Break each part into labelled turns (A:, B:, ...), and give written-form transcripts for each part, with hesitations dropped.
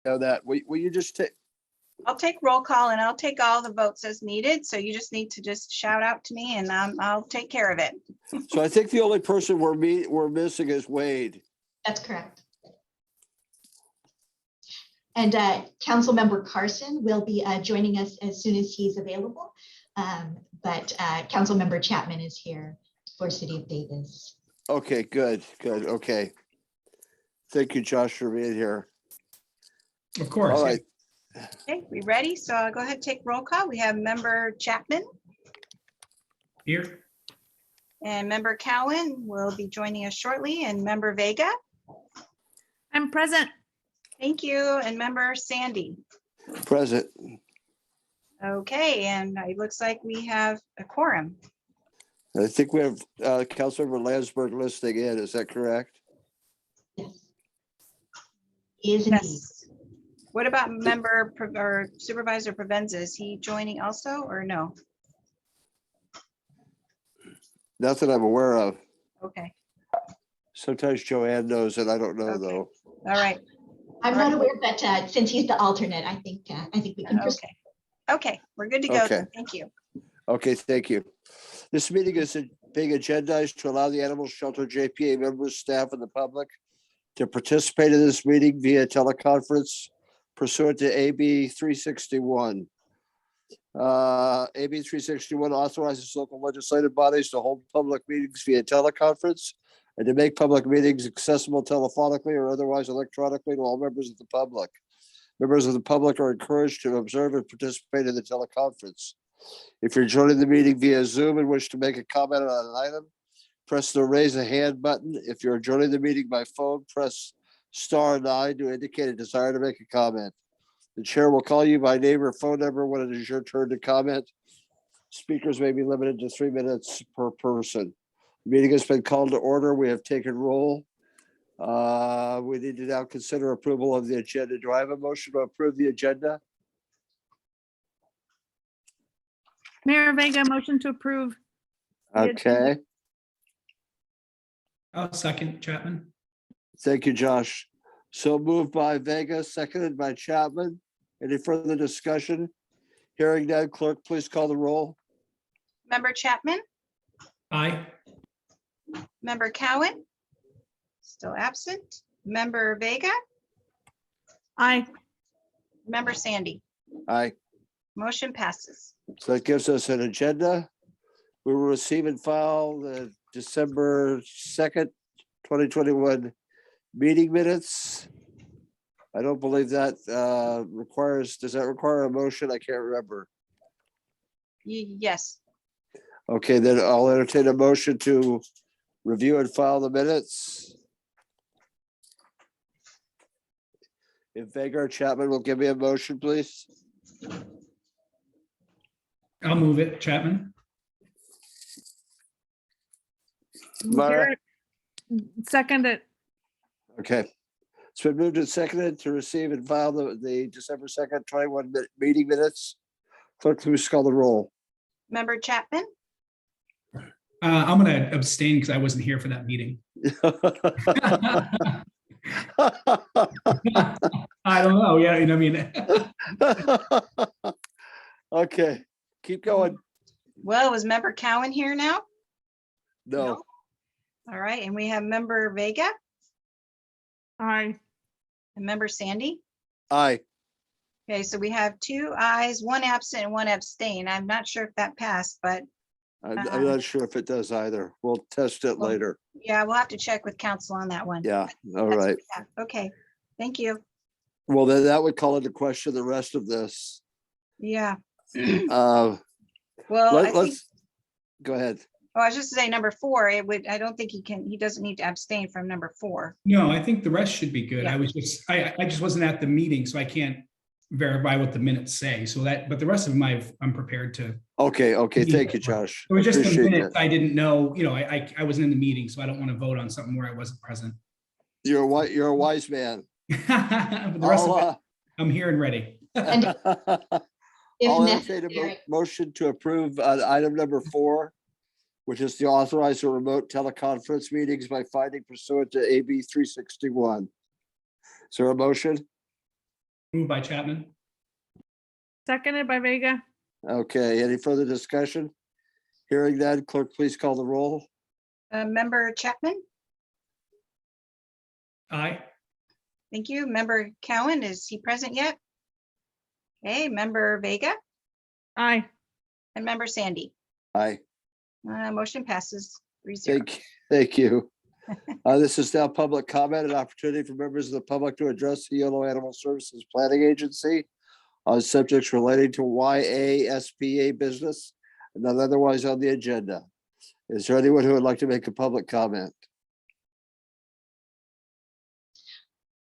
A: Now that, will you just take,
B: I'll take roll call and I'll take all the votes as needed. So you just need to just shout out to me and I'll take care of it.
A: so I think the only person we're missing is Wade.
C: That's correct. And Councilmember Carson will be joining us as soon as he's available. But Councilmember Chapman is here for City of Davis.
A: Okay, good, okay. Thank you, Josh, for being here.
D: Of course.
A: All right,
B: Okay, we ready? So I'll go ahead and take roll call. We have member Chapman
D: Here.
B: and member Cowan will be joining us shortly, and member Vega.
E: I'm present.
B: Thank you. And member Sandy.
A: present.
B: Okay, and it looks like we have a quorum.
A: I think we have Councilmember Landsberg listening in, is that correct?
C: Yes. He is indeed.
B: Yes. What about member or Supervisor Provenza? Is he joining also or no?
A: Not that I'm aware of.
B: Okay,
A: Sometimes Joanne knows and I don't know
B: Okay.
A: though.
B: all right,
C: I'm
B: All
C: not
B: right.
C: aware, but since he's the alternate, I think we can proceed.
B: okay. Okay, we're good to go.
A: Okay.
B: then. Thank you.
A: Okay, thank you. This meeting is being agendized to allow the Animal Shelter JPA members, staff, and the public to participate in this meeting via teleconference pursuant to AB 361. AB 361 authorizes local legislative bodies to hold public meetings via teleconference and to make public meetings accessible telephonically or otherwise electronically to all members of the public. Members of the public are encouraged to observe and participate in the teleconference. If you're joining the meeting via Zoom and wish to make a comment on an item, press the raise a hand button. If you're joining the meeting by phone, press *9 to indicate a desire to make a comment. The chair will call you by name or phone number when it is your turn to comment. Speakers may be limited to 3 minutes per person. The meeting has been called to order. We have taken roll. We need to now consider approval of the agenda. Do I have a motion to approve the agenda?
E: Mayor Vega, motion to approve. The agenda.
A: Okay,
D: I'll second Chapman.
A: thank you, Josh. So moved by Vega, seconded by Chapman. Any further discussion? Hearing none, clerk, please call the roll.
B: Member Chapman,
D: Aye.
B: member Cowan, still absent. Member Vega,
E: Aye.
B: member Sandy.
A: Aye.
B: Motion passes.
A: So that gives us an agenda. We will receive and file the December 2nd, 2021 meeting minutes. I don't believe that does that require a motion? I can't remember.
B: Yes,
A: Okay, then I'll entertain a motion to review and file the minutes. If Vega or Chapman will give me a motion, please.
D: I'll move it, Chapman.
A: Mara?
E: Garrett, second it.
A: Okay. It's been moved and seconded to receive and file the December 2nd, 21 meeting minutes. Clerk, please call the roll.
B: member Chapman,
D: I'm going to abstain because I wasn't here for that meeting. I don't know. Yeah, you know, I mean,
A: Okay, keep going.
B: well, is member Cowan here now?
A: No,
B: All right, and we have member Vega
E: Aye.
B: and member Sandy.
A: aye.
B: Okay, so we have 2 ayes, 1 absent and 1 abstain. I'm not sure if that passed, but
A: I'm not sure if it does either. We'll test it
B: Well,
A: later.
B: yeah, we'll have to check with council on that one.
A: Yeah, all
B: That's-
A: right.
B: yeah, okay, thank you.
A: Well, then that would call into question the rest of this.
B: Yeah,
A: Uh,
B: well, I think,
A: Let's, go ahead.
B: oh, I was just saying number 4, I don't think he doesn't need to abstain from number 4.
D: no, I think the rest should be good.
B: Yeah.
D: I just wasn't at the meeting, so I can't verify what the minutes say. So but the rest of them I'm prepared to.
A: Okay, thank you, Josh.
D: It was just the
A: Appreciate
D: minutes
A: that.
D: I didn't know, I wasn't in the meeting, so I don't want to vote on something where I wasn't present.
A: You're a wise man.
D: But the rest of it,
A: I'll
D: I'm here and ready.
C: And if
A: I'll entertain a
C: necessary,
A: motion to approve item number 4, which is to authorize the remote teleconference meetings by finding pursuant to AB 361. Is there a motion?
D: Moved by Chapman.
E: Seconded by Vega.
A: Okay, any further discussion? Hearing none, clerk, please call the roll.
B: Member Chapman?
D: Aye.
B: Thank you. Member Cowan, is he present yet? Okay, Member Vega
E: Aye.
B: and Member Sandy.
A: Aye,
B: Motion passes 3-0.
A: thank you. This is now public comment, an opportunity for members of the public to address the Yolo Animal Services Planning Agency on subjects relating to YASPA business and not otherwise on the agenda. Is there anyone who would like to make a public comment?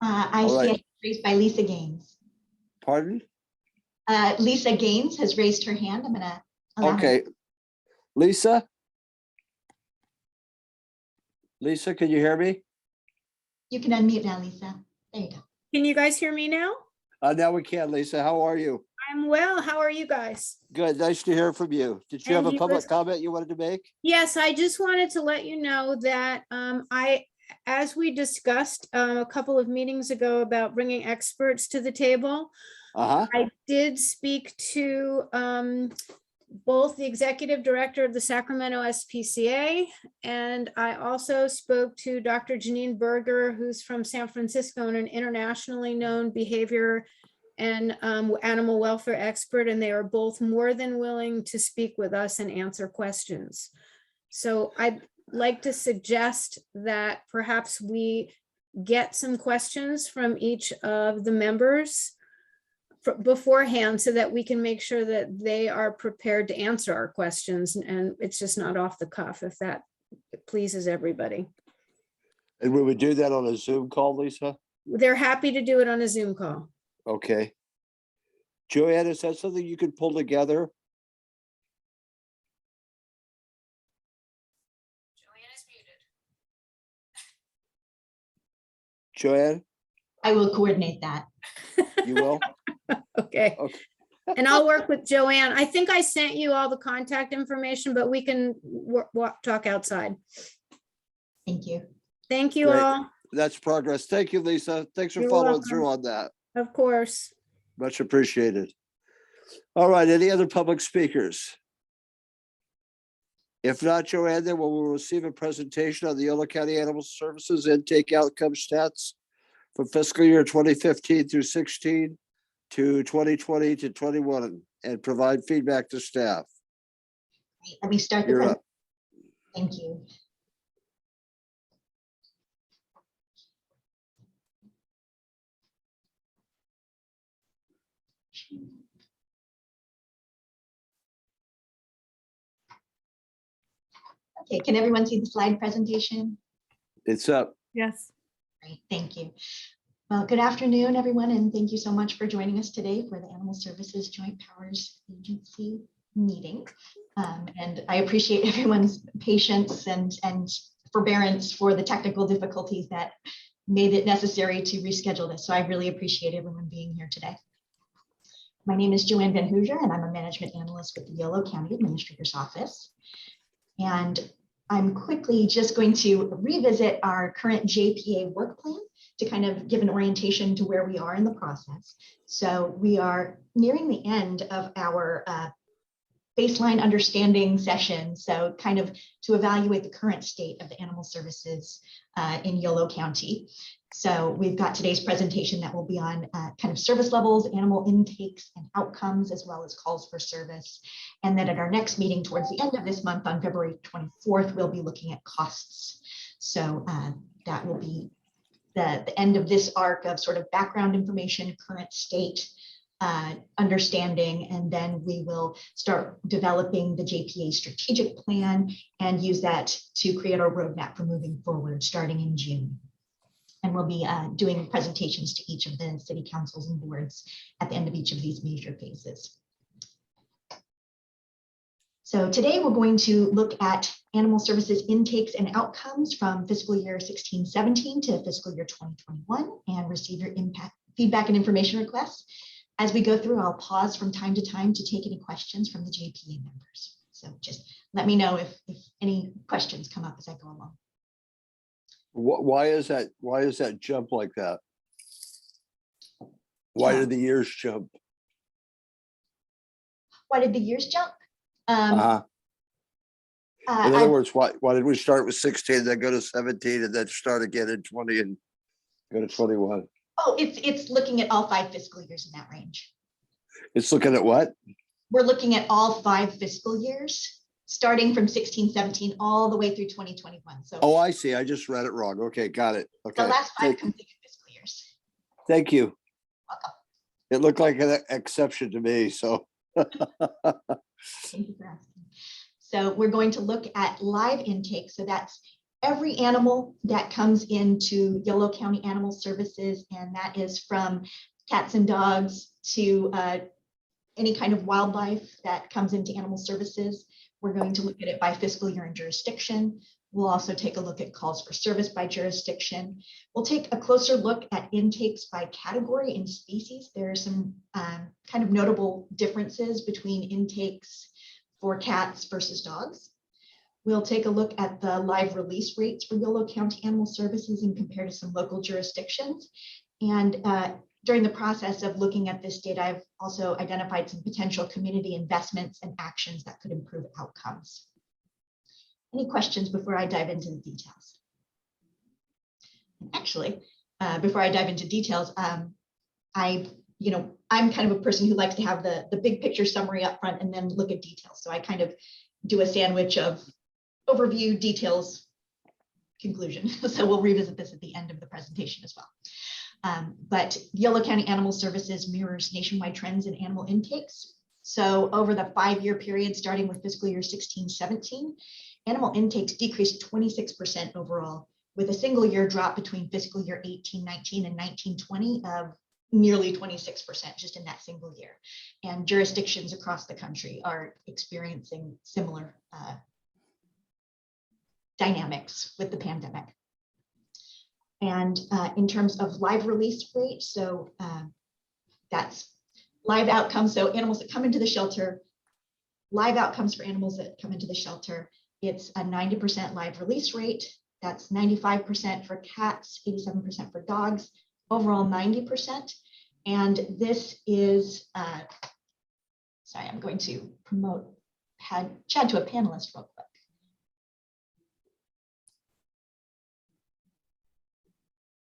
C: I
A: All
C: see
A: right.
C: it raised by Lisa Gaines.
A: Pardon?
C: Lisa Gaines has raised her hand. I'm gonna allow her.
A: Okay. Lisa? Lisa, can you hear me?
C: You can unmute now, Lisa. There you go.
F: Can you guys hear me now?
A: Now we can, Lisa. How are you?
F: I'm well. How are you guys?
A: Good. Nice to hear from you. Did you have
F: And
A: a
F: you
A: public
F: as-
A: comment you wanted to make?
F: Yes, I just wanted to let you know that as we discussed a couple of meetings ago about bringing experts to the table,
A: Uh-huh.
F: I did speak to both the executive director of the Sacramento SPCA, and I also spoke to Dr. Janine Berger, who's from San Francisco and an internationally known behavior and animal welfare expert, and they are both more than willing to speak with us and answer questions. So I'd like to suggest that perhaps we get some questions from each of the members beforehand so that we can make sure that they are prepared to answer our questions, and it's just not off the cuff, if that pleases everybody.
A: And we would do that on a Zoom call, Lisa?
F: They're happy to do it on a Zoom call.
A: Okay. Joanne, is that something you could pull together?
F: Joanne is muted.
A: Joanne,
C: I will coordinate that.
A: you will?
F: Okay.
A: Okay.
F: And I'll work with Joanne. I think I sent you all the contact information, but we can talk outside.
C: Thank you.
F: Thank you
A: Great.
F: all.
A: That's progress. Thank you, Lisa. Thanks for
F: You're
A: following
F: welcome.
A: through on that.
F: Of course.
A: Much appreciated. All right, any other public speakers? If not, Joanne, then we will receive a presentation on the Yolo County Animal Services intake outcome stats for fiscal year 2015 through 16 to 2020 to 21 and provide feedback to staff.
C: Let me start the
A: You're
C: present.
A: up.
C: Thank you. Okay, can everyone see the slide presentation?
A: It's up.
E: Yes.
C: Great, thank you. Well, good afternoon, everyone, and thank you so much for joining us today for the Animal Services Joint Powers Agency meeting. And I appreciate everyone's patience and forbearance for the technical difficulties that made it necessary to reschedule this. So I really appreciate everyone being here today. My name is Joanne Van Hoosier, and I'm a management analyst with the Yolo County Administrator's Office. And I'm quickly just going to revisit our current JPA work plan to kind of give an orientation to where we are in the process. So we are nearing the end of our baseline understanding session. So kind of to evaluate the current state of the animal services in Yolo County. So we've got today's presentation that will be on kind of service levels, animal intakes and outcomes, as well as calls for service. And then at our next meeting towards the end of this month on February 24th, we'll be looking at costs. So that will be the end of this arc of sort of background information, current state, understanding, and then we will start developing the JPA strategic plan and use that to create our roadmap for moving forward starting in June. And we'll be doing presentations to each of the city councils and boards at the end of each of these major phases. So today we're going to look at animal services intakes and outcomes from fiscal year 16-17 to fiscal year 2021 and receive your feedback and information requests. As we go through, I'll pause from time to time to take any questions from the JPA members. So just let me know if any questions come up as I go along.
A: Why is that? Why is that jump like that? Why
C: Yeah.
A: did the years jump?
C: Why did the years jump?
A: Uh-huh. In
C: I-
A: other words, why did we start with 16, then go to 17, and then start again in 20 and go to 21?
C: Oh, it's looking at all 5 fiscal years in that range.
A: It's looking at what?
C: We're looking at all 5 fiscal years, starting from 16, 17, all the way through 2021. So
A: Oh, I see. I just read it wrong. Okay, got it.
C: the
A: Okay.
C: last 5
A: Thank,
C: completed fiscal years.
A: thank you. It looked like an exception to me, so.
C: Thank you for asking. So we're going to look at live intake. So that's every animal that comes into Yolo County Animal Services, and that is from cats and dogs to any kind of wildlife that comes into animal services. We're going to look at it by fiscal year and jurisdiction. We'll also take a look at calls for service by jurisdiction. We'll take a closer look at intakes by category and species. There are some kind of notable differences between intakes for cats versus dogs. We'll take a look at the live release rates for Yolo County Animal Services and compare to some local jurisdictions. And during the process of looking at this data, I've also identified some potential community investments and actions that could improve outcomes. Any questions before I dive into the details? Actually, before I dive into details, I'm kind of a person who likes to have the big picture summary up front and then look at details. So I kind of do a sandwich of overview, details, conclusion. So we'll revisit this at the end of the presentation as well. But Yolo County Animal Services mirrors nationwide trends in animal intakes. So over the 5-year period, starting with fiscal year 16-17, animal intakes decreased 26% overall, with a single year drop between fiscal year 18-19 and 19-20 of nearly 26% just in that single year. And jurisdictions across the country are experiencing similar dynamics with the pandemic. And in terms of live release rate, so that's live outcomes. So animals that come into the shelter, live outcomes for animals that come into the shelter, it's a 90% live release rate. That's 95% for cats, 87% for dogs, overall 90%. And this is, sorry, I'm going to promote Chad to a panelist real quick.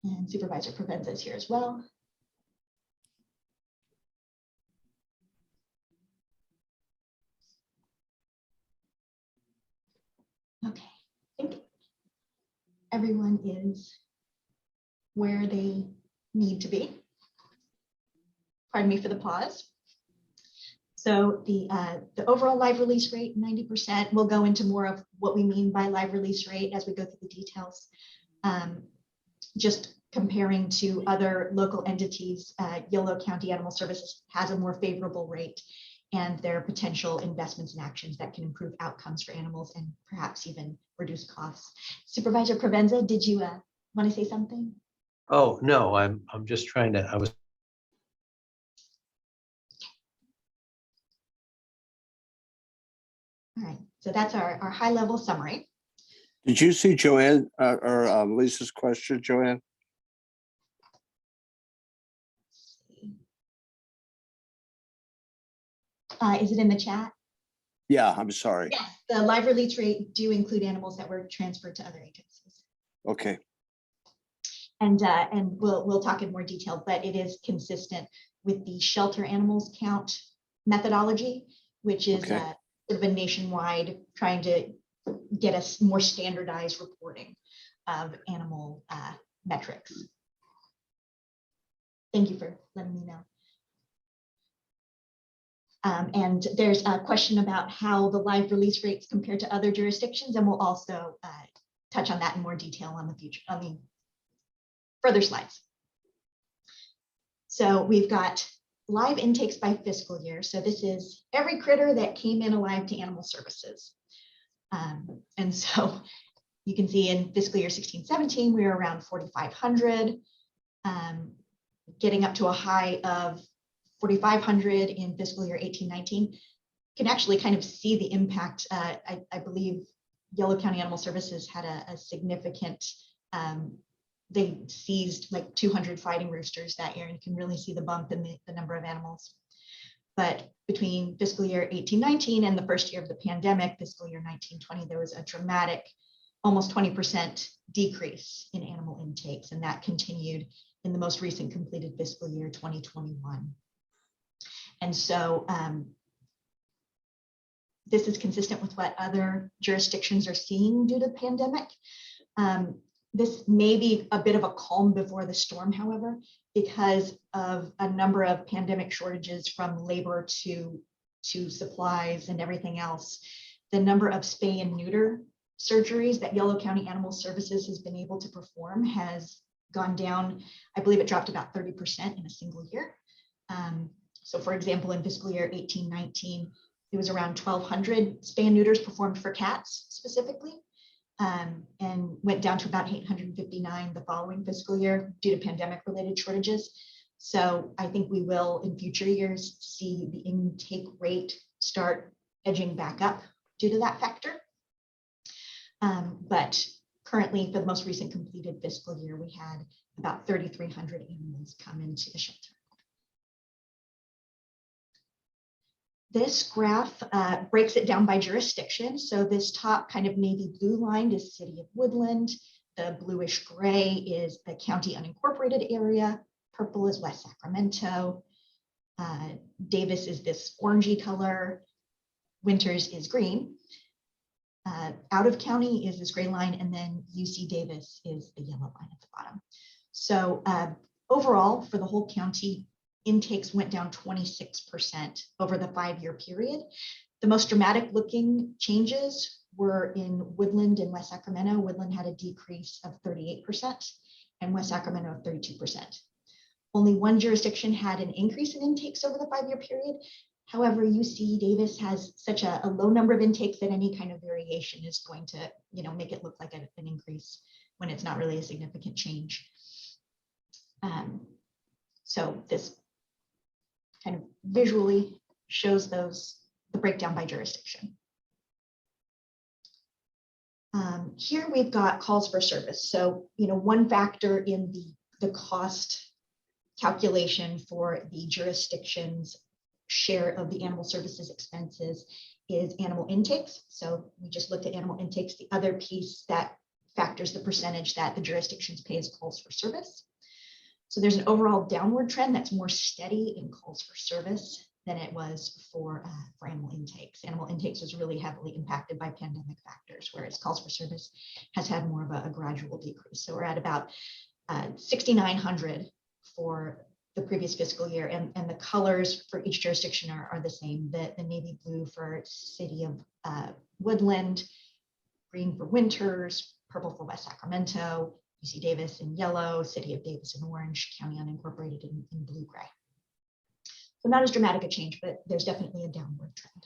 C: And Supervisor Provenza is here as well. Okay, I think everyone is where they need to be. Pardon me for the pause. So the overall live release rate, 90%. We'll go into more of what we mean by live release rate as we go through the details. Just comparing to other local entities, Yolo County Animal Services has a more favorable rate, and there are potential investments and actions that can improve outcomes for animals and perhaps even reduce costs. Supervisor Provenza, did you want to say something?
G: Oh, no, I'm just trying to, I was.
C: All right, so that's our high level summary.
A: Did you see Joanne or Lisa's question, Joanne?
C: Is it in the chat?
A: Yeah, I'm sorry.
C: Yes, the live release rate do include animals that were transferred to other agencies.
A: Okay.
C: And we'll talk in more detail, but it is consistent with the shelter animals count methodology, which is
A: Okay.
C: Sort of a nationwide trying to get us more standardized reporting of animal metrics. Thank you for letting me know. And there's a question about how the live release rates compare to other jurisdictions, and we'll also touch on that in more detail on the future, on the further slides. So we've got live intakes by fiscal year. So this is every critter that came in alive to animal services. And so you can see in fiscal year 16-17, we were around 4,500, getting up to a high of 4,500 in fiscal year 18-19. Can actually kind of see the impact. I believe Yolo County Animal Services had a significant they seized like 200 fighting roosters that year, and you can really see the bump in the number of animals. But between fiscal year 18-19 and the first year of the pandemic, fiscal year 19-20, there was a dramatic, almost 20% decrease in animal intakes, and that continued in the most recent completed fiscal year 2021. And so this is consistent with what other jurisdictions are seeing due to the pandemic. This may be a bit of a calm before the storm, however, because of a number of pandemic shortages from labor to supplies and everything else. The number of spay and neuter surgeries that Yolo County Animal Services has been able to perform has gone down. I believe it dropped about 30% in a single year. So for example, in fiscal year 18-19, it was around 1,200 spay and neuters performed for cats specifically, and went down to about 859 the following fiscal year due to pandemic related shortages. So I think we will in future years see the intake rate start edging back up due to that factor. But currently for the most recent completed fiscal year, we had about 3,300 animals come into the shelter. This graph breaks it down by jurisdiction. So this top kind of navy blue line is City of Woodland. The bluish gray is the county unincorporated area. Purple is West Sacramento. Davis is this orangey color. Winters is green. Out of county is this gray line, and then UC Davis is the yellow line at the bottom. So overall, for the whole county, intakes went down 26% over the 5-year period. The most dramatic looking changes were in Woodland and West Sacramento. Woodland had a decrease of 38% and West Sacramento of 32%. Only one jurisdiction had an increase in intakes over the 5-year period. However, UC Davis has such a low number of intakes that any kind of variation is going to, make it look like an increase when it's not really a significant change. So this kind of visually shows the breakdown by jurisdiction. Here we've got calls for service. So, one factor in the cost calculation for the jurisdiction's share of the animal services expenses is animal intakes. So we just looked at animal intakes. The other piece that factors the percentage that the jurisdictions pay is calls for service. So there's an overall downward trend that's more steady in calls for service than it was for animal intakes. Animal intakes was really heavily impacted by pandemic factors, whereas calls for service has had more of a gradual decrease. So we're at about 6,900 for the previous fiscal year, and the colors for each jurisdiction are the same. The navy blue for City of Woodland, green for Winters, purple for West Sacramento, UC Davis in yellow, City of Davis in orange, county unincorporated in blue-gray. So not as dramatic a change, but there's definitely a downward trend.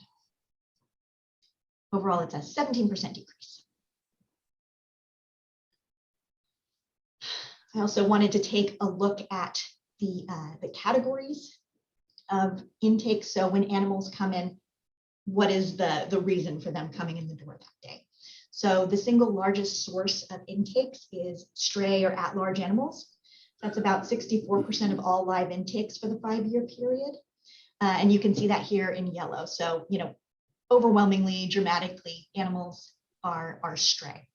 C: Overall, it's a 17% decrease. I also wanted to take a look at the categories of intake. So when animals come in, what is the reason for them coming in the door that day? So the single largest source of intakes is stray or at-large animals. That's about 64% of all live intakes for the 5-year period. And you can see that here in yellow. So, overwhelmingly, dramatically, animals are stray.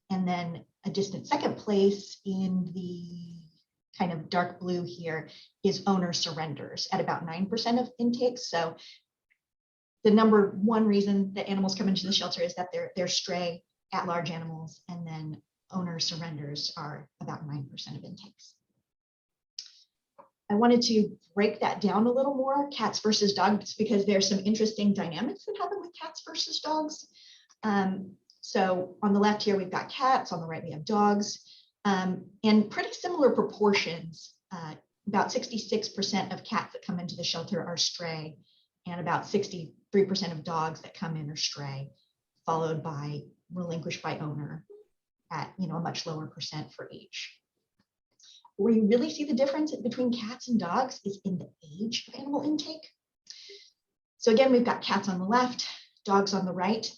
C: And then a distant second place in the kind of dark blue here is owner surrenders at about 9% of intakes. So the number one reason that animals come into the shelter is that they're stray at-large animals, and then owner surrenders are about 9% of intakes. I wanted to break that down a little more, cats versus dogs, because there's some interesting dynamics that happen with cats versus dogs. So on the left here, we've got cats, on the right, we have dogs, and pretty similar proportions. About 66% of cats that come into the shelter are stray, and about 63% of dogs that come in are stray, followed by relinquished by owner at a much lower percent for each. Where you really see the difference between cats and dogs is in the age of animal intake. So again, we've got cats on the left, dogs on the right.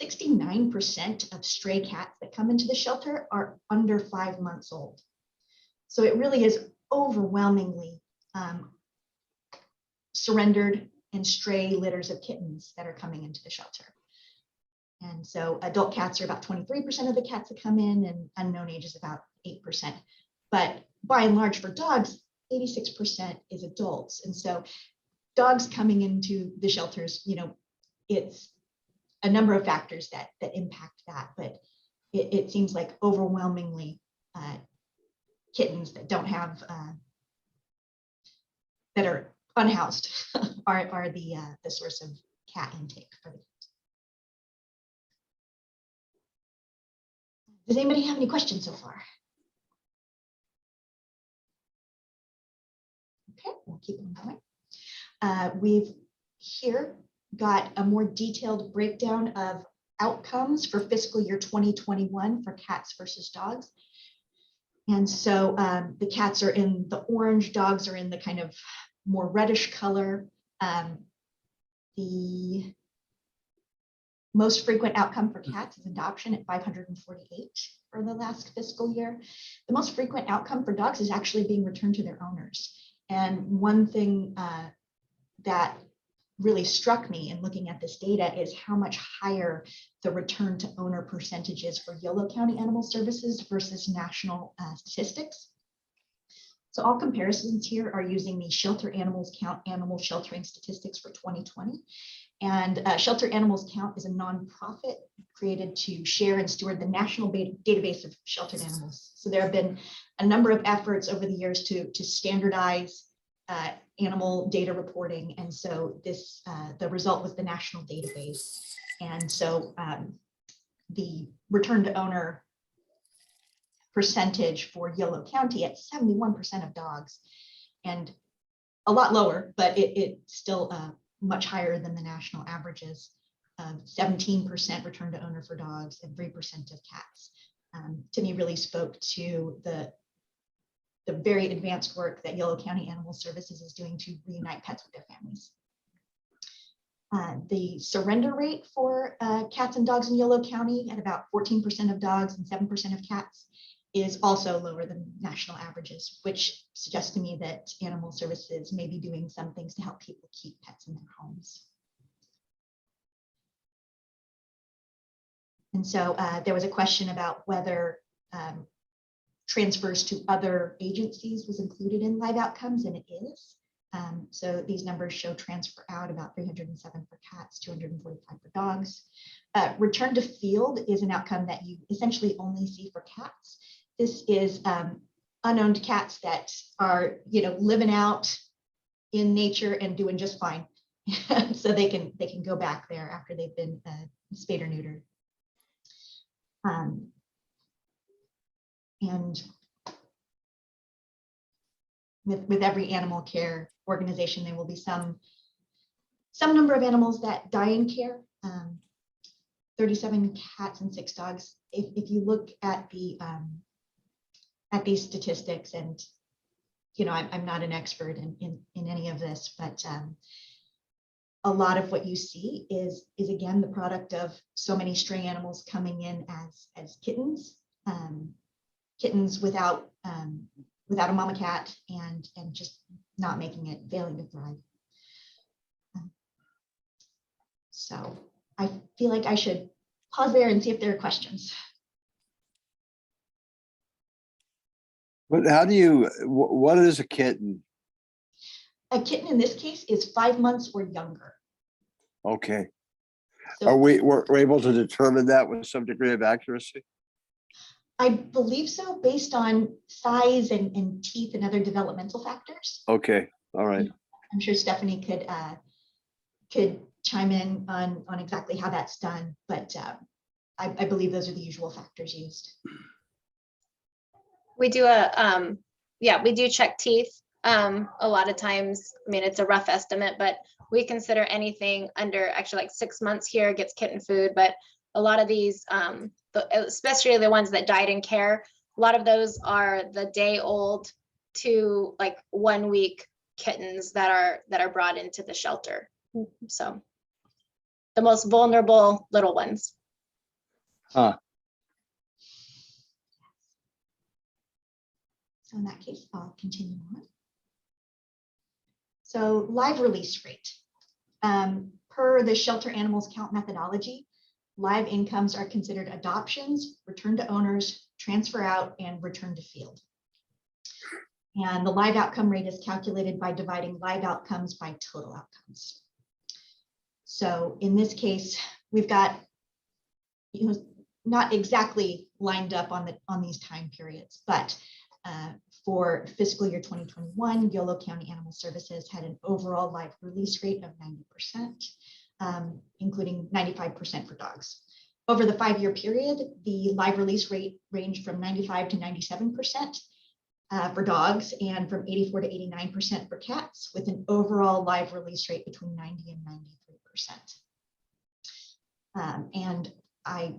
C: 69% of stray cats that come into the shelter are under 5 months old. So it really is overwhelmingly surrendered and stray litters of kittens that are coming into the shelter. And so adult cats are about 23% of the cats that come in, and unknown age is about 8%. But by and large for dogs, 86% is adults. And so dogs coming into the shelters, you know, it's a number of factors that impact that, but it seems like overwhelmingly kittens that don't have, that are unhoused are the source of cat intake for the kids. Does anybody have any questions so far? Okay, we'll keep on going. We've here got a more detailed breakdown of outcomes for fiscal year 2021 for cats versus dogs. And so the cats are in the orange, dogs are in the kind of more reddish color. The most frequent outcome for cats is adoption at 548 for the last fiscal year. The most frequent outcome for dogs is actually being returned to their owners. And one thing that really struck me in looking at this data is how much higher the return to owner percentage is for Yolo County Animal Services versus national statistics. So all comparisons here are using the Shelter Animals Count animal sheltering statistics for 2020. And Shelter Animals Count is a nonprofit created to share and steward the national database of sheltered animals. So there have been a number of efforts over the years to standardize animal data reporting. And so this, the result was the national database. And so the return to owner percentage for Yolo County at 71% of dogs, and a lot lower, but it's still much higher than the national averages of 17% return to owner for dogs and 3% of cats. To me, really spoke to the very advanced work that Yolo County Animal Services is doing to reunite pets with their families. The surrender rate for cats and dogs in Yolo County at about 14% of dogs and 7% of cats is also lower than national averages, which suggests to me that animal services may be doing some things to help people keep pets in their homes. And so there was a question about whether transfers to other agencies was included in live outcomes, and it is. So these numbers show transfer out about 307 for cats, 245 for dogs. Return to field is an outcome that you essentially only see for cats. This is unowned cats that are, you know, living out in nature and doing just fine. So they can go back there after they've been spayed or neutered. And with every animal care organization, there will be some number of animals that die in care. 37 cats and 6 dogs. If you look at these statistics, and you know, I'm not an expert in any of this, but a lot of what you see is again the product of so many stray animals coming in as kittens, kittens without a mama cat, and just not making it, failing to thrive. So I feel like I should pause there and see if there are questions.
A: But how do you, what is a kitten?
C: A kitten in this case is 5 months or younger.
A: Okay.
C: So
A: We're able to determine that with some degree of accuracy?
C: I believe so, based on size and teeth and other developmental factors.
A: Okay, all right.
C: I'm sure Stephanie could chime in on exactly how that's done, but I believe those are the usual factors used.
H: We do we do check teeth. A lot of times, I mean, it's a rough estimate, but we consider anything under actually like 6 months here gets kitten food. But a lot of these, especially the ones that died in care, a lot of those are the day old to like 1 week kittens that are brought into the shelter. So the most vulnerable little ones.
A: Huh.
C: So in that case, I'll continue on. So live release rate. Per the shelter animals count methodology, live incomes are considered adoptions, return to owners, transfer out, and return to field. And the live outcome rate is calculated by dividing live outcomes by total outcomes. So in this case, we've got, not exactly lined up on these time periods, but for fiscal year 2021, Yolo County Animal Services had an overall live release rate of 90%, including 95% for dogs. Over the 5-year period, the live release rate ranged from 95 to 97% for dogs and from 84 to 89% for cats, with an overall live release rate between 90 and 93%. And I,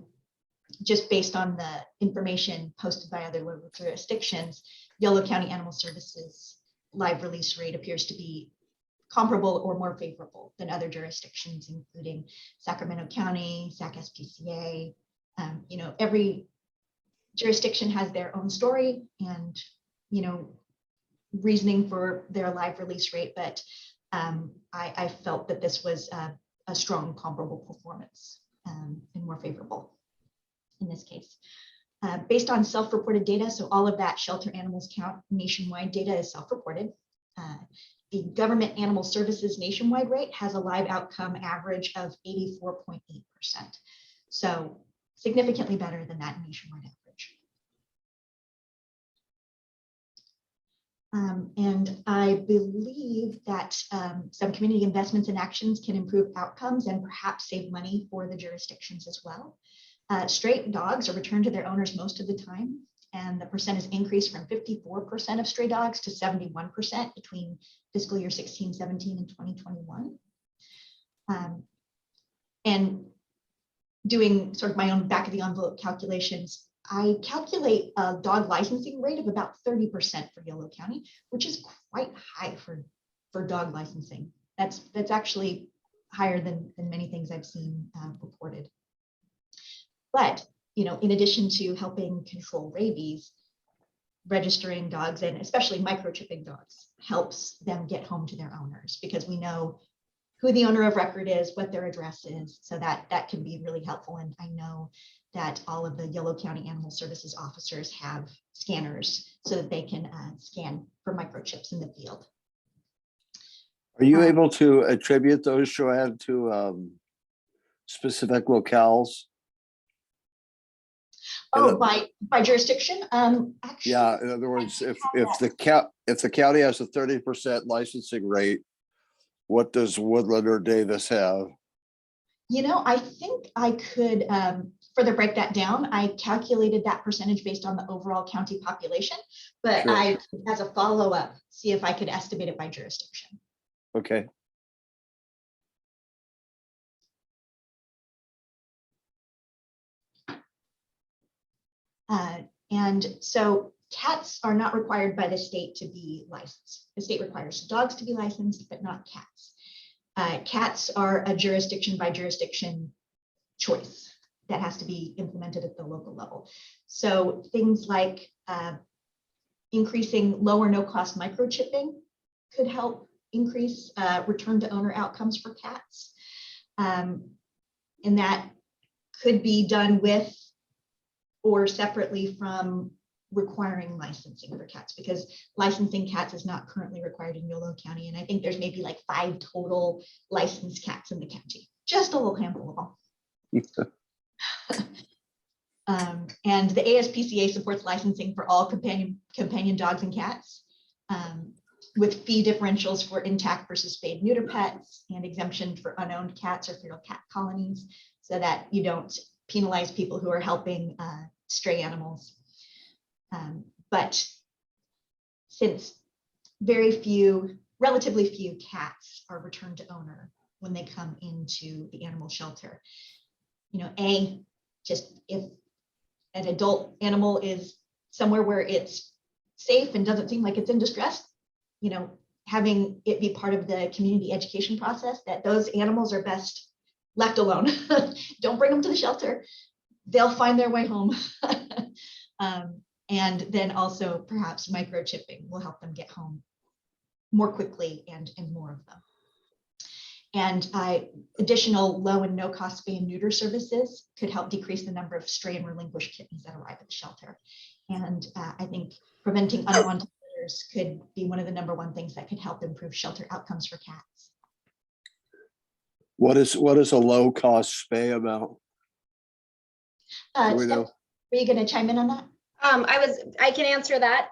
C: just based on the information posted by other local jurisdictions, Yolo County Animal Services live release rate appears to be comparable or more favorable than other jurisdictions, including Sacramento County, SAC SPCA. Every jurisdiction has their own story and, reasoning for their live release rate, but I felt that this was a strong comparable performance and more favorable in this case. Based on self-reported data, so all of that shelter animals count nationwide data is self-reported. The government animal services nationwide rate has a live outcome average of 84.8%. So significantly better than that nationwide average. And I believe that some community investments and actions can improve outcomes and perhaps save money for the jurisdictions as well. Stray dogs are returned to their owners most of the time, and the percent has increased from 54% of stray dogs to 71% between fiscal year 16, 17, and 2021. And doing sort of my own back of the envelope calculations, I calculate a dog licensing rate of about 30% for Yolo County, which is quite high for dog licensing. That's actually higher than many things I've seen reported. But, in addition to helping control rabies, registering dogs and especially microchipping dogs helps them get home to their owners, because we know who the owner of record is, what their address is. So that can be really helpful. And I know that all of the Yolo County Animal Services officers have scanners so that they can scan for microchips in the field.
A: Are you able to attribute those, Joanne, to specific locales?
C: Oh, by jurisdiction? Actually,
A: Yeah, in other words, if the county has a 30% licensing rate, what does Woodland or Davis have?
C: I think I could further break that down. I calculated that percentage based on the overall county population, but
A: Sure.
C: I, as a follow-up, see if I could estimate it by jurisdiction.
A: Okay.
C: And so cats are not required by the state to be licensed. The state requires dogs to be licensed, but not cats. Cats are a jurisdiction by jurisdiction choice that has to be implemented at the local level. So things like increasing low or no cost microchipping could help increase return to owner outcomes for cats. And that could be done with or separately from requiring licensing for cats, because licensing cats is not currently required in Yolo County. And I think there's maybe like 5 total licensed cats in the county, just a little handful of them. And the ASPCA supports licensing for all companion dogs and cats, with fee differentials for intact versus spayed neuter pets, and exemption for unowned cats or feral cat colonies, so that you don't penalize people who are helping stray animals. But since relatively few cats are returned to owner when they come into the animal shelter, just if an adult animal is somewhere where it's safe and doesn't seem like it's in distress, having it be part of the community education process that those animals are best left alone. Don't bring them to the shelter. they'll find their way home. And then also perhaps microchipping will help them get home more quickly and more of them. And additional low and no cost spay and neuter services could help decrease the number of stray and relinquished kittens that arrive at the shelter. And I think preventing unwanted litters could be one of the #1 things that could help improve shelter outcomes for cats.
A: What is a low cost spay amount? Do we
C: Steph,
A: know?
C: are you going to chime in on that?
H: I can answer that.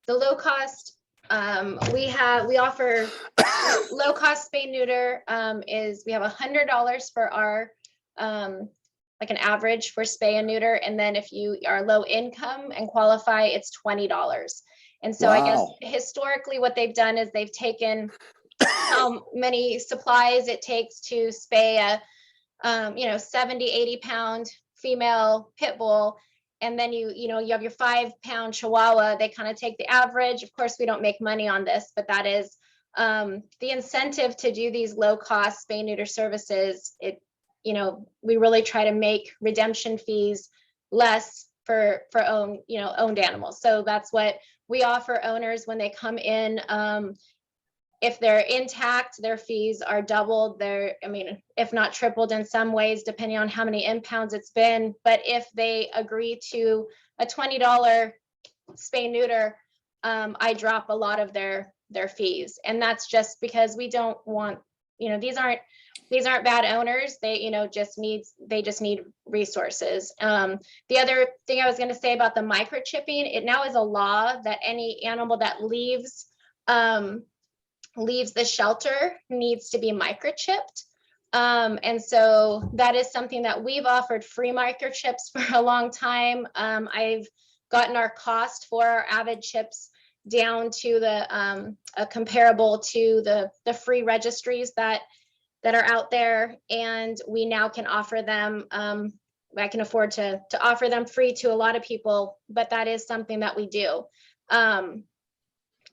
H: The low cost, we offer low cost spay neuter, is we have $100 for our, like an average for spay and neuter. And then if you are low income and qualify, it's $20. And so I guess
A: Wow.
H: historically what they've done is they've taken how many supplies it takes to spay a 70, 80 pound female pit bull. And then you have your 5-pound Chihuahua. They kind of take the average. Of course, we don't make money on this, but that is the incentive to do these low cost spay neuter services. We really try to make redemption fees less for owned animals. So that's what we offer owners when they come in. If they're intact, their fees are doubled. If not tripled in some ways, depending on how many impounds it's been. But if they agree to a $20 spay neuter, I drop a lot of their fees. And that's just because we don't want, these aren't bad owners. They just need resources. The other thing I was going to say about the microchipping, it now is a law that any animal that leaves the shelter needs to be microchipped. And so that is something that we've offered free microchips for a long time. I've gotten our cost for our Avid chips down to the comparable to the free registries that are out there. And we now can offer them, I can afford to offer them free to a lot of people, but that is something that we do.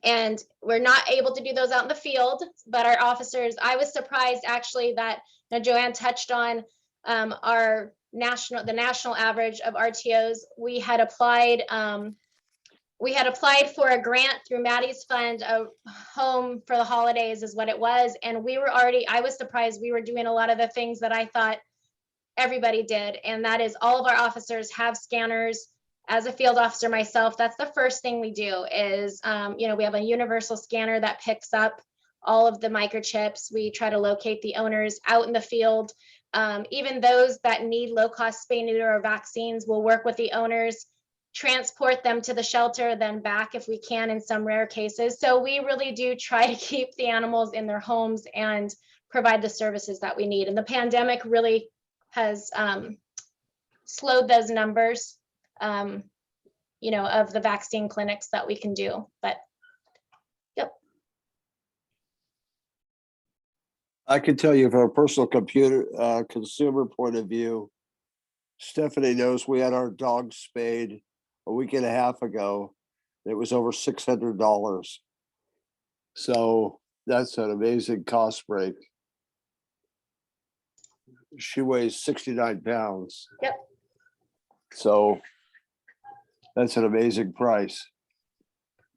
H: And we're not able to do those out in the field, but our officers, I was surprised actually that Joanne touched on the national average of RTOs. We had applied for a grant through Maddie's fund, a home for the holidays is what it was. And I was surprised we were doing a lot of the things that I thought everybody did. And that is all of our officers have scanners. As a field officer myself, that's the first thing we do is, we have a universal scanner that picks up all of the microchips. We try to locate the owners out in the field. Even those that need low cost spay neuter or vaccines, we'll work with the owners, transport them to the shelter, then back if we can in some rare cases. So we really do try to keep the animals in their homes and provide the services that we need. And the pandemic really has slowed those numbers. Of the vaccine clinics that we can do, but yep.
A: I can tell you from a personal consumer point of view, Stephanie knows we had our dog spayed a week and a half ago. It was over $600. So that's an amazing cost break. She weighs 69 pounds.
H: Yep.
A: So that's an amazing price.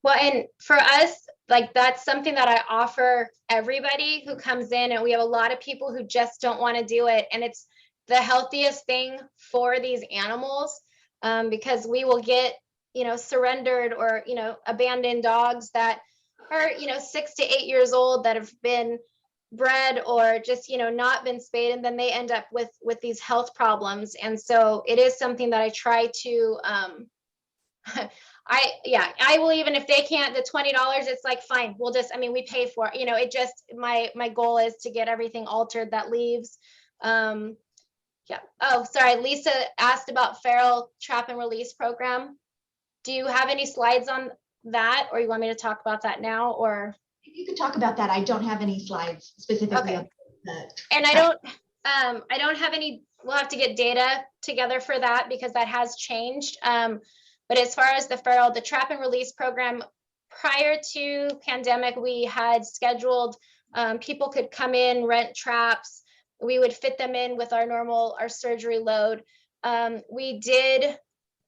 H: Well, and for us, that's something that I offer everybody who comes in, and we have a lot of people who just don't want to do it. And it's the healthiest thing for these animals, because we will get, surrendered or, abandoned dogs that are, 6 to 8 years old that have been bred or just, not been spayed, and then they end up with these health problems. And so it is something that I try to, I will, even if they can't, the $20, it's like, fine, we'll just, we pay for it. It just, my goal is to get everything altered that leaves. Yeah. Oh, sorry. Lisa asked about feral trap and release program. Do you have any slides on that, or you want me to talk about that now, or?
C: You could talk about that. I don't have any slides specifically.
H: Okay. And I don't have any, we'll have to get data together for that because that has changed. But as far as the trap and release program, prior to pandemic, we had scheduled, people could come in, rent traps. We would fit them in with our surgery load. We did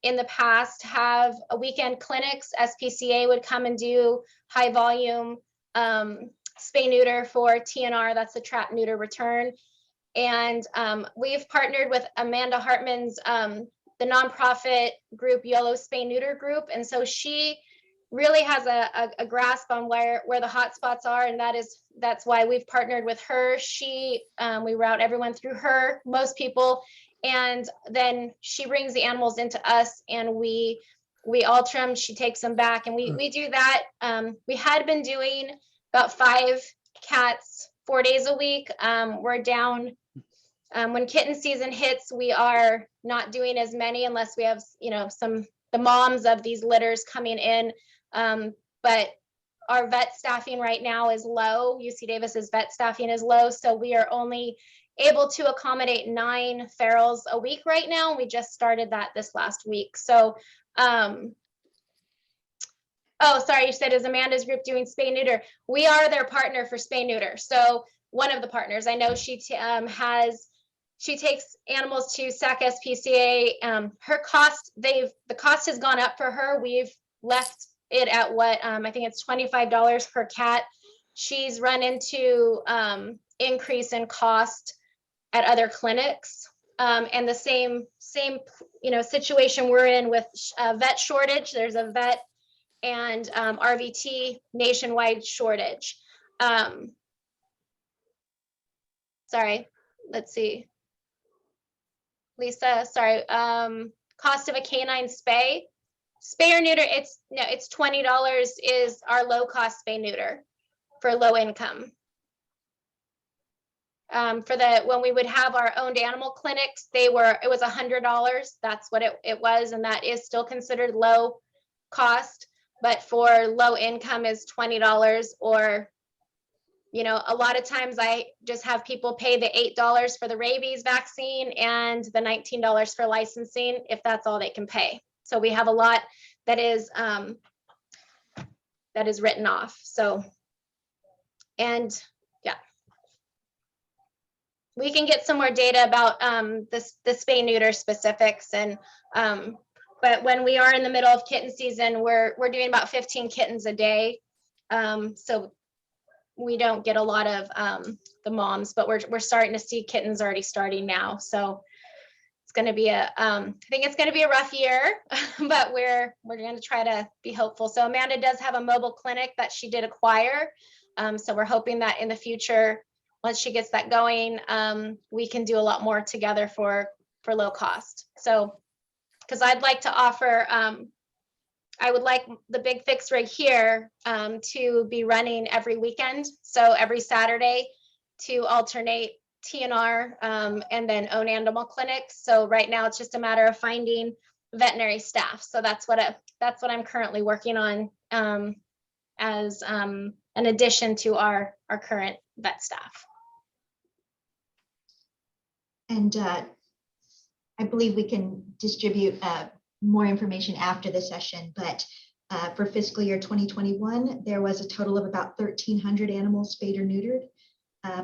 H: in the past have a weekend clinics. SPCA would come and do high volume spay neuter for TNR. That's the trap neuter return. And we've partnered with Amanda Hartman's the nonprofit group Yolo Spay Neuter Group, and so she really has a grasp on where the hot spots are, and that's why we've partnered with her. We route everyone through her, most people, and then she brings the animals into us, and we alter them. She takes them back, and we do that. We had been doing about 5 cats 4 days a week. We're down. When kitten season hits, we are not doing as many unless we have, the moms of these litters coming in. But our vet staffing right now is low. UC Davis's vet staffing is low. So we are only able to accommodate 9 ferals a week right now. We just started that this last week. So, oh, sorry, you said, is Amanda's group doing spay neuter? We are their partner for spay neuter. So one of the partners, I know she takes animals to SAC SPCA. Her cost, the cost has gone up for her. We've left it at what, I think it's $25 per cat. She's run into increase in cost at other clinics. And the same situation we're in with vet shortage. There's a vet and RVT nationwide shortage. Sorry, let's see. Lisa, sorry. Cost of a canine spay or neuter. It's $20 is our low cost spay neuter for low income. When we would have our owned animal clinics, it was $100. That's what it was, and that is still considered low cost. But for low income is $20, or a lot of times I just have people pay the $8 for the rabies vaccine and the $19 for licensing if that's all they can pay. So we have a lot that is written off. So, and yeah, we can get some more data about the spay neuter specifics. And but when we are in the middle of kitten season, we're doing about 15 kittens a day. So we don't get a lot of the moms, but we're starting to see kittens already starting now. So it's going to be I think it's going to be a rough year, but we're going to try to be hopeful. So Amanda does have a mobile clinic that she did acquire. So we're hoping that in the future, once she gets that going, we can do a lot more together for low cost. So, because I'd like to offer, I would like the Big Fix rig here to be running every weekend. So every Saturday to alternate TNR and then own animal clinics. So right now it's just a matter of finding veterinary staff. So that's what I'm currently working on as an addition to our current vet staff.
C: And I believe we can distribute more information after the session, but for fiscal year 2021, there was a total of about 1,300 animals spayed or neutered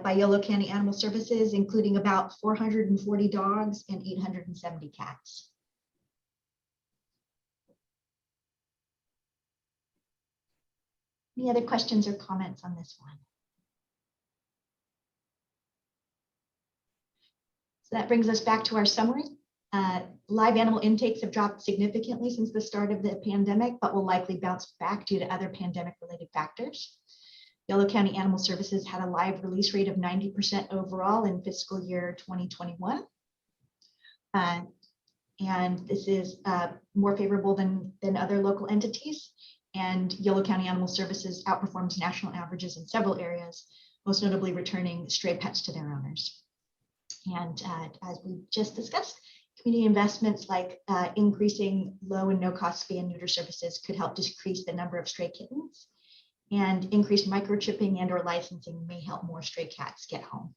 C: by Yolo County Animal Services, including about 440 dogs and 870 cats. Any other questions or comments on this one? So that brings us back to our summary. Live animal intakes have dropped significantly since the start of the pandemic, but will likely bounce back due to other pandemic-related factors. Yolo County Animal Services had a live release rate of 90% overall in fiscal year 2021. And this is more favorable than other local entities. And Yolo County Animal Services outperforms national averages in several areas, most notably returning stray pets to their owners. And as we just discussed, community investments like increasing low and no cost spay and neuter services could help decrease the number of stray kittens, and increased microchipping and or licensing may help more stray cats get home.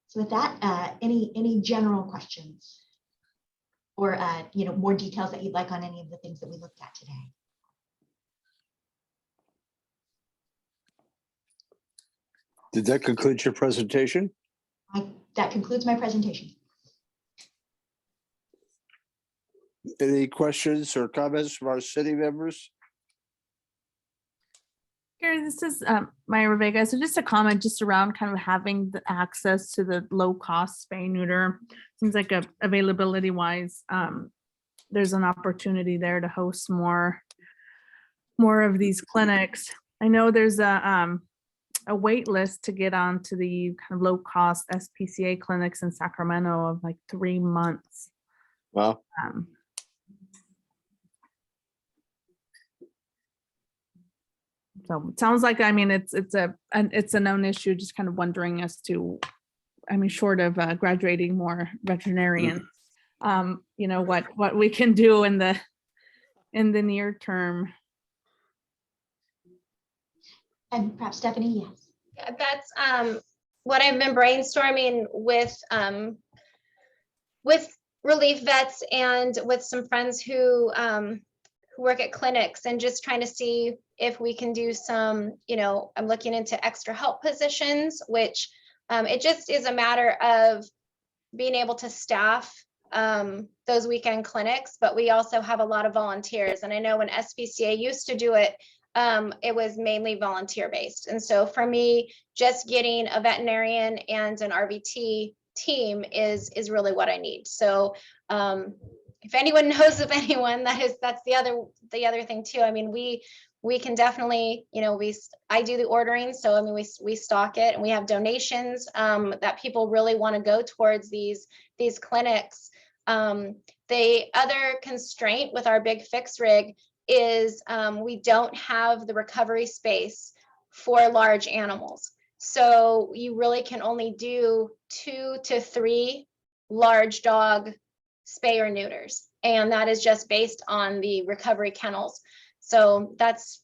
C: So with that, any general questions or more details that you'd like on any of the things that we looked at today?
A: Did that conclude your presentation?
C: that concludes my presentation.
A: Any questions or comments from our city members?
E: Gary, this is Myra Vega. So just a comment just around kind of having the access to the low cost spay neuter. Seems like availability wise, there's an opportunity there to host more of these clinics. I know there's a wait list to get onto the kind of low cost SPCA clinics in Sacramento of like 3 months.
A: Well,
E: So it sounds like, I mean, it's a known issue, just kind of wondering as to, I mean, short of graduating more veterinarians, you know, what we can do in the near term.
C: And perhaps Stephanie, yes.
H: Yeah, that's what I've been brainstorming with relief vets and with some friends who work at clinics, and just trying to see if we can do some, you know, I'm looking into extra help positions, which it just is a matter of being able to staff those weekend clinics, but we also have a lot of volunteers. And I know when SPCA used to do it, it was mainly volunteer based. And so for me, just getting a veterinarian and an RVT team is really what I need. So if anyone knows of anyone, that's the other thing too. I mean, we can definitely, you know, I do the ordering. So I mean, we stock it, and we have donations that people really want to go towards these clinics. The other constraint with our big fix rig is we don't have the recovery space for large animals. So you really can only do 2 to 3 large dog spay or neuters. And that is just based on the recovery kennels. So that's,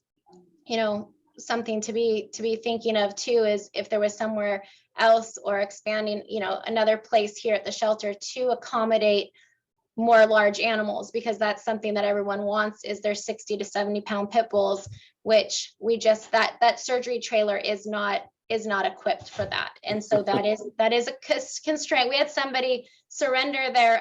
H: you know, something to be thinking of too, is if there was somewhere else or expanding, you know, another place here at the shelter to accommodate more large animals, because that's something that everyone wants, is their 60 to 70 pound pit bulls, which we just, that surgery trailer is not equipped for that. And so that is a constraint. We had somebody surrender their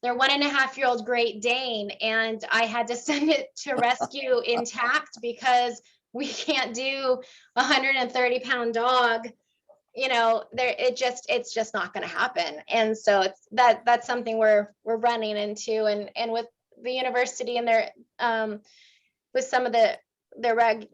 H: 1.5-year-old Great Dane, and I had to send it to rescue intact because we can't do a 130 pound dog, you know, it's just not going to happen. And so that's something we're running into, and with the university and their with some of their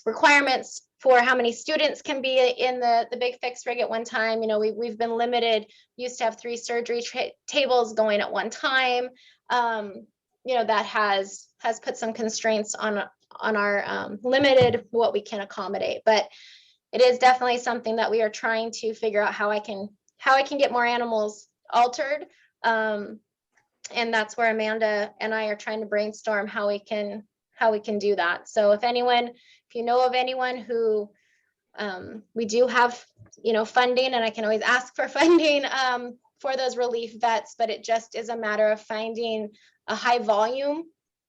H: requirements for how many students can be in the big fixed rig at one time. You know, we've been limited. Used to have 3 surgery tables going at one time. You know, that has put some constraints on our limited what we can accommodate. But it is definitely something that we are trying to figure out how I can get more animals altered. And that's where Amanda and I are trying to brainstorm how we can do that. So if you know of anyone who, we do have, you know, funding, and I can always ask for funding for those relief vets, but it just is a matter of finding a high volume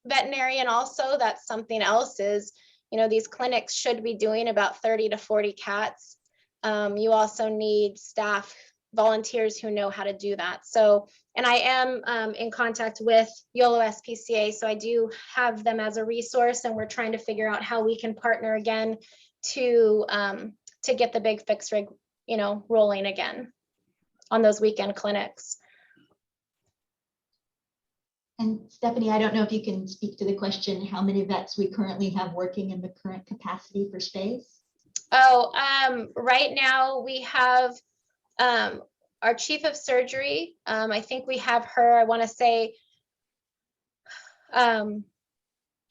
H: veterinarian. Also, that's something else is, you know, these clinics should be doing about 30 to 40 cats. You also need staff, volunteers who know how to do that. So, and I am in contact with Yolo SPCA, so I do have them as a resource, and we're trying to figure out how we can partner again to get the big fix rig, you know, rolling again on those weekend clinics.
C: And Stephanie, I don't know if you can speak to the question, how many vets we currently have working in the current capacity for space?
H: Oh, right now we have our chief of surgery. I think we have her, I want to say, well,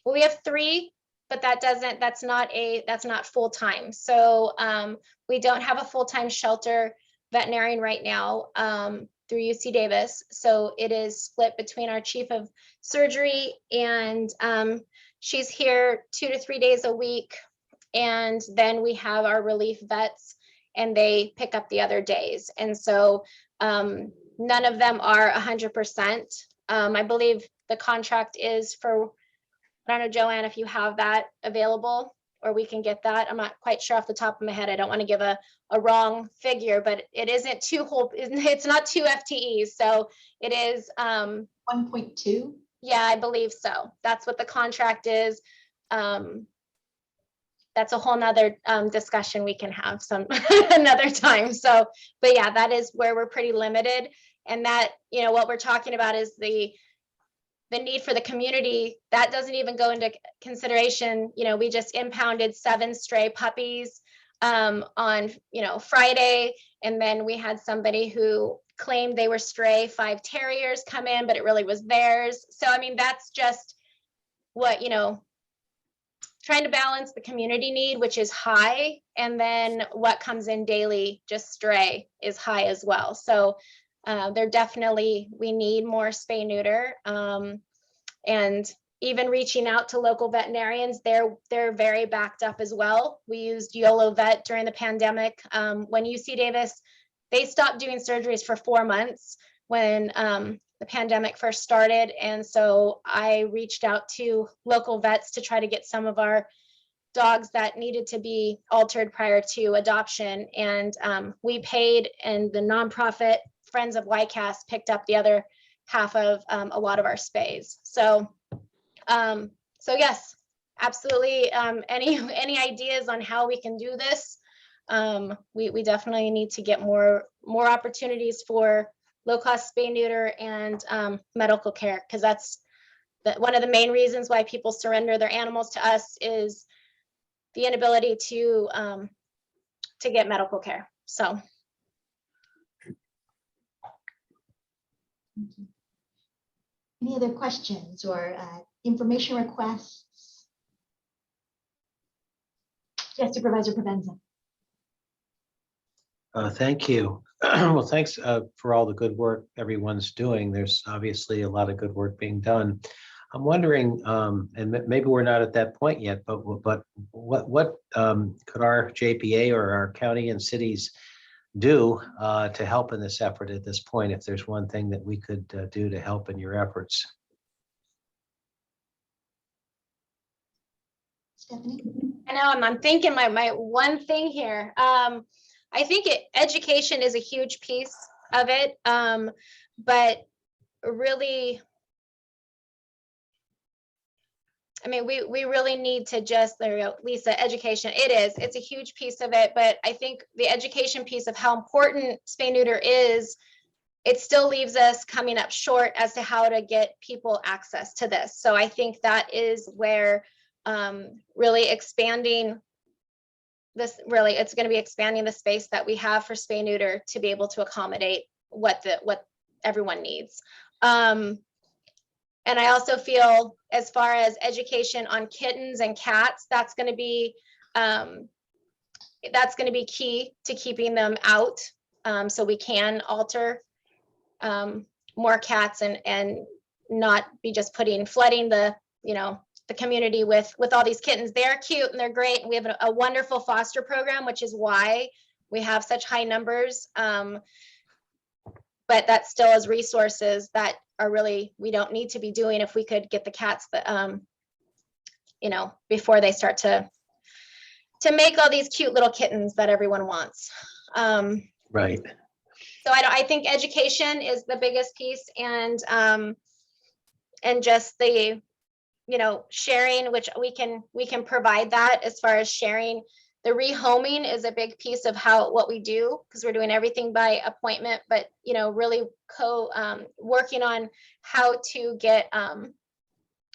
H: we have 3, but that's not full time. So we don't have a full-time shelter veterinarian right now through UC Davis. So it is split between our chief of surgery, and she's here 2 to 3 days a week. And then we have our relief vets, and they pick up the other days. And so none of them are 100%. I believe the contract is for, I don't know, Joanne, if you have that available, or we can get that. I'm not quite sure off the top of my head. I don't want to give a wrong figure, but it isn't it's not 2 FTEs. So it is,
C: 1.2.
H: yeah, I believe so. That's what the contract is. That's a whole nother discussion we can have some another time. So, but yeah, that is where we're pretty limited. And that, you know, what we're talking about is the need for the community. That doesn't even go into consideration. You know, we just impounded 7 stray puppies on, you know, Friday. And then we had somebody who claimed they were stray 5 terriers come in, but it really was theirs. So, I mean, that's just what, you know, trying to balance the community need, which is high, and then what comes in daily, just stray, is high as well. So we need more spay neuter, and even reaching out to local veterinarians, they're very backed up as well. We used Yolo Vet during the pandemic. When UC Davis, they stopped doing surgeries for 4 months when the pandemic first started. And so I reached out to local vets to try to get some of our dogs that needed to be altered prior to adoption. And we paid, and the nonprofit Friends of YCAS picked up the other half of a lot of our spays. So yes, absolutely. Any ideas on how we can do this? We definitely need to get more opportunities for low-cost spay neuter and medical care, because that's one of the main reasons why people surrender their animals to us, is the inability to get medical care. So.
C: Any other questions or information requests? Yes, Supervisor Provenza.
G: Thank you. Well, thanks for all the good work everyone's doing. There's obviously a lot of good work being done. I'm wondering, and maybe we're not at that point yet, but what could our JPA or our county and cities do to help in this effort at this point, if there's one thing that we could do to help in your efforts?
C: Stephanie?
H: I know, I'm thinking my one thing here. I think education is a huge piece of it, but really, I mean, we really need to just, there we go, Lisa, education. It's a huge piece of it, but I think the education piece of how important spay neuter is, it still leaves us coming up short as to how to get people access to this. So I think that is where really expanding this, really, it's going to be expanding the space that we have for spay neuter to be able to accommodate what everyone needs. And I also feel, as far as education on kittens and cats, that's going to be key to keeping them out, so we can alter more cats and not be just flooding the community with all these kittens. They're cute and they're great, and we have a wonderful foster program, which is why we have such high numbers. But that still is resources that are really, we don't need to be doing if we could get the cats that, before they start to make all these cute little kittens that everyone wants.
G: Right.
H: So I think education is the biggest piece, and just the, sharing, which we can provide that as far as sharing. The rehoming is a big piece of what we do, because we're doing everything by appointment, but really working on how to get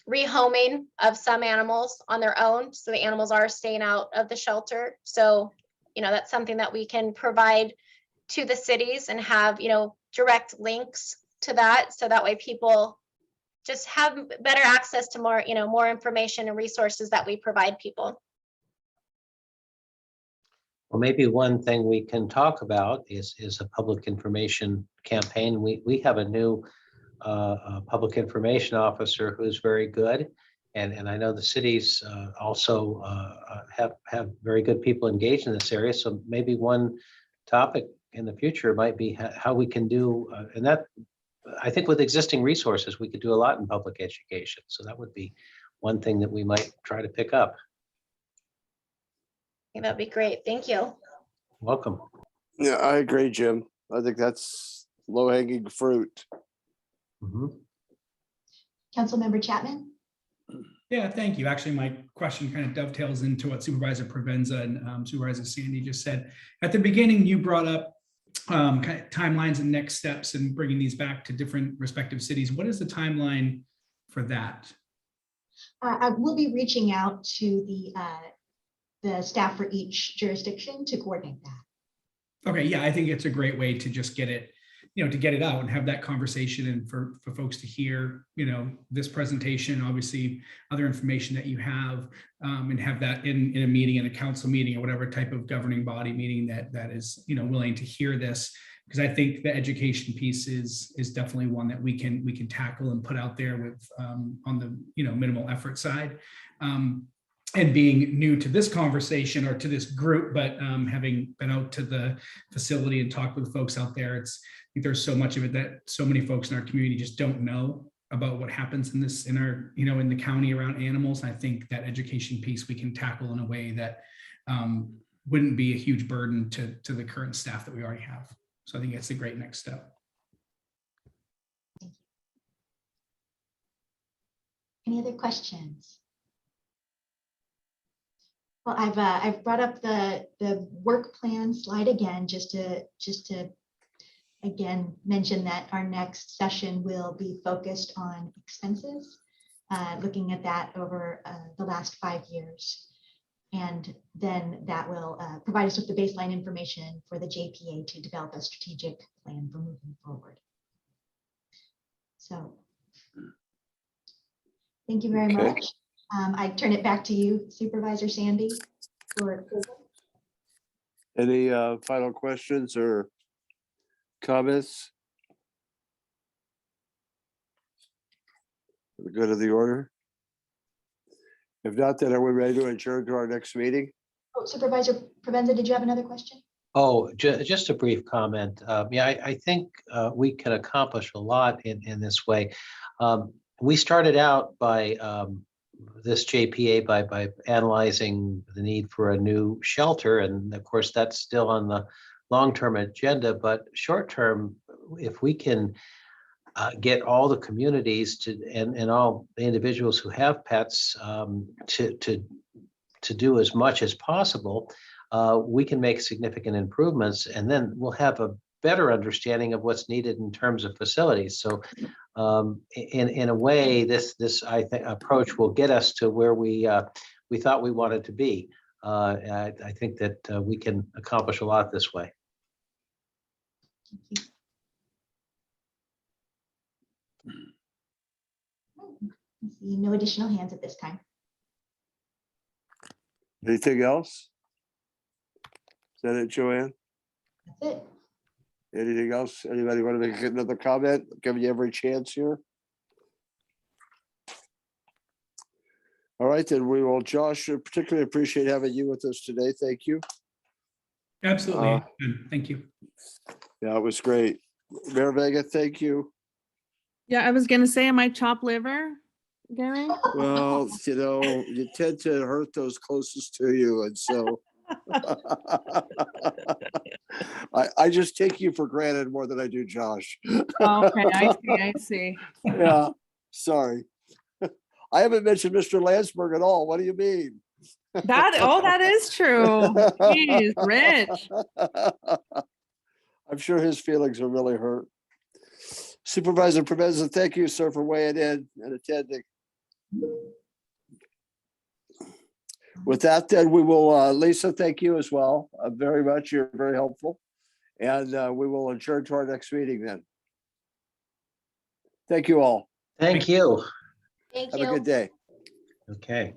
H: rehoming of some animals on their own, so the animals are staying out of the shelter. So that's something that we can provide to the cities and have direct links to that, so that way people just have better access to more information and resources that we provide people.
G: Well, maybe one thing we can talk about is a public information campaign. We have a new public information officer who's very good, and I know the cities also have very good people engaged in this area. So maybe one topic in the future might be how we can do, and that, I think with existing resources, we could do a lot in public education. So that would be one thing that we might try to pick up.
H: think that'd be great. Thank you.
G: Welcome.
A: Yeah, I agree, Jim. I think that's low hanging fruit.
G: Mhm.
C: Councilmember Chapman?
D: Yeah, thank you. Actually, my question kind of dovetails into what Supervisor Provenza and Supervisor Sandy just said. At the beginning, you brought up kind of timelines and next steps and bringing these back to different respective cities. What is the timeline for that?
C: I will be reaching out to the staff for each jurisdiction to coordinate that.
D: Okay, yeah, I think it's a great way to just get it, to get it out and have that conversation and for folks to hear, this presentation, obviously other information that you have, and have that in a meeting, in a council meeting or whatever type of governing body meeting that is, willing to hear this. Because I think the education piece is definitely one that we can tackle and put out there with on the minimal effort side. And being new to this conversation or to this group, but having been out to the facility and talked with folks out there, I think there's so much of it that so many folks in our community just don't know about what happens in our, in the county around animals. And I think that education piece we can tackle in a way that wouldn't be a huge burden to the current staff that we already have. So I think that's a great next step.
C: Any other questions? Well, I've brought up the work plan slide again, just to again mention that our next session will be focused on expenses, looking at that over the last 5 years. And then that will provide us with the baseline information for the JPA to develop a strategic plan for moving forward. So thank you very
A: Okay.
C: much. I turn it back to you, Supervisor Sandy.
A: Any final questions or comments? For the good of the order? If not, then are we ready to adjourn to our next meeting?
C: Oh, Supervisor Provenza, did you have another question?
G: Oh, just a brief comment. Yeah, I think we can accomplish a lot in this way. We started out by this JPA by analyzing the need for a new shelter. And of course, that's still on the long-term agenda, but short-term, if we can get all the communities and all the individuals who have pets to do as much as possible, we can make significant improvements, and then we'll have a better understanding of what's needed in terms of facilities. So in a way, this I think approach will get us to where we thought we wanted to be. I think that we can accomplish a lot this way.
C: Thank you. I see no additional hands at this time.
A: Anything else? Is that it, Joanne?
C: That's it.
A: Anything else? Anybody want to make another comment? Giving you every chance here. All right, then we will, Josh, particularly appreciate having you with us today. Thank you.
D: Absolutely. Good. Thank you.
A: Yeah, it was great. Mayor Vega, thank you.
E: Yeah, I was gonna say, am I chopped liver, Gary?
A: Well, you tend to hurt those closest to you, and so I just take you for granted more than I do Josh.
E: Okay, I see.
A: Yeah, sorry. I haven't mentioned Mr. Landsberg at all. What do you mean?
E: That is true. He's rich.
A: I'm sure his feelings are really hurt. Supervisor Provenza, thank you, sir, for weighing in and attending. With that, then we will, Lisa, thank you as well very much. You're very helpful. And we will adjourn to our next meeting then. Thank you all.
G: Thank you.
H: Thank
A: Have
H: you.
A: a good day.
G: Okay.